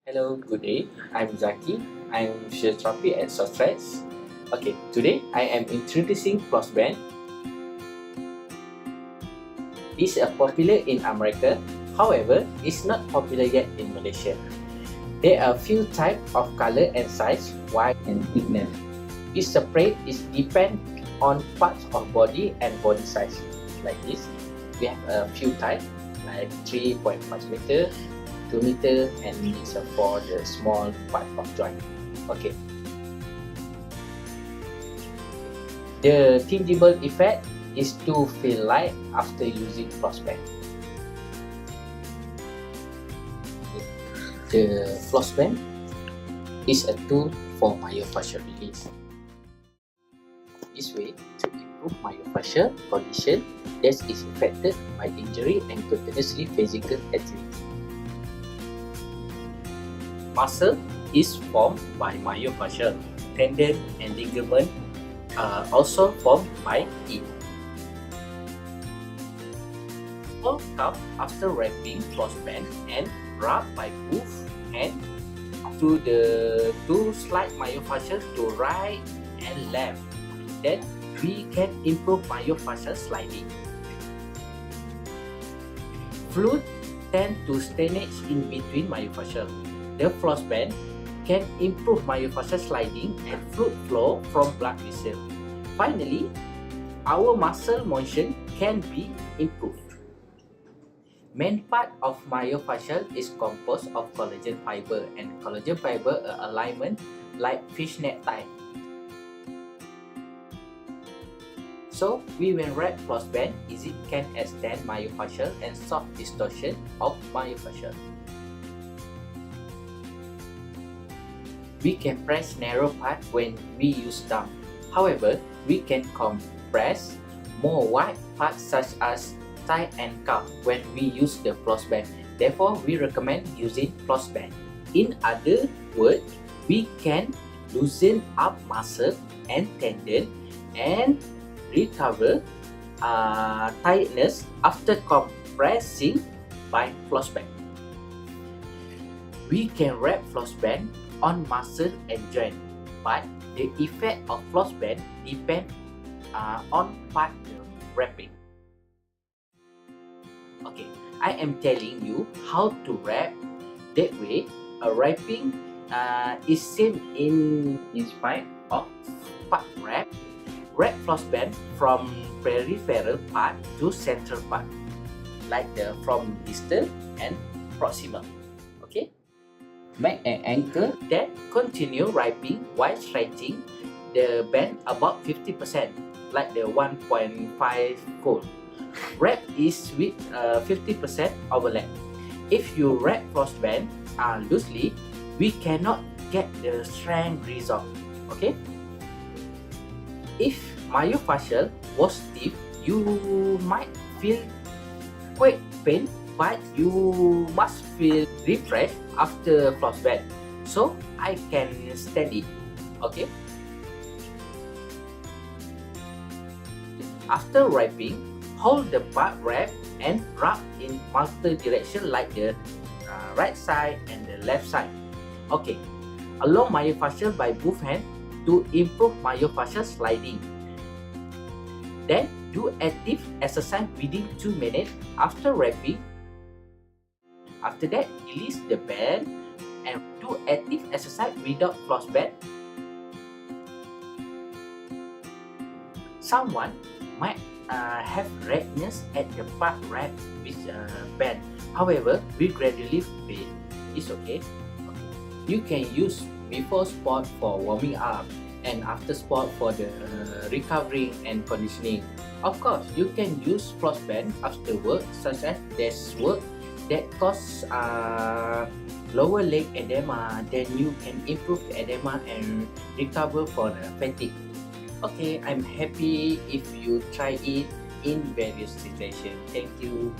Hello, good day. I'm Zaki. I'm physiotherapy at Sostress. Okay, today I am introducing floss band. It's popular in America, however, it's not popular yet in Malaysia. There are few types of color and size, wide and thickness. Each separate is depend on parts of body and body size. Like this, we have a few types like 3.5 meter, 2 meter, and it's for the small part of joint. Okay. The tangible effect is to feel light after using floss band. The floss band is a tool for myofascial release. This way, to improve myofascial condition that is affected by injury and continuously physical activity. Muscle is formed by myofascial. Tendon and ligament are also formed by it. All come after wrapping floss band and rub by both hand to the two slight myofascial to right and left. Then we can improve myofascial sliding. Fluid tend to stagnate in between myofascial. The floss band can improve myofascial sliding and fluid flow from blood vessel. Finally, our muscle motion can be improved. Main part of myofascial is composed of collagen fiber, and collagen fiber are alignment like fishnet tie. So we will wrap floss band, it can extend myofascial and soft distortion of myofascial. We can press narrow part when we use thumb. However, we can compress more wide parts such as thigh and calf when we use the floss band. Therefore, we recommend using floss band. In other words, we can loosen up muscle and tendon and recover tightness after compressing by floss band. We can wrap floss band on muscle and joint, but the effect of floss band depends on partner wrapping. Okay, I am telling you how to wrap. That way, a wrapping is same in spite of part wrap. Wrap floss band from peripheral part to central part, like from distal and proximal. Okay. Make an anchor, then continue wrapping while stretching the band about 50%, like the 1.5 fold. Wrap is with 50% overlap. If you wrap floss band loosely, we cannot get the strength result. Okay. If myofascial was stiff, you might feel quite pain, but you must feel refreshed after floss band. So I can stand it. Okay. After wrapping, hold the part wrap and rub in multiple directions like the right side and the left side. Okay. Along myofascial by both hands to improve myofascial sliding. Then do active exercise within 2 minutes after wrapping. After that, release the band and do active exercise without floss band. Someone might have redness at the part wrapped with band. However, we gradually fade. It's okay. You can use before sport for warming up and after sport for the recovering and conditioning. Of course, you can use floss band after work, such as desk work that cause lower leg edema. Then you can improve the edema and recover for the fatigue. Okay, I'm happy if you try it in various situations. Thank you.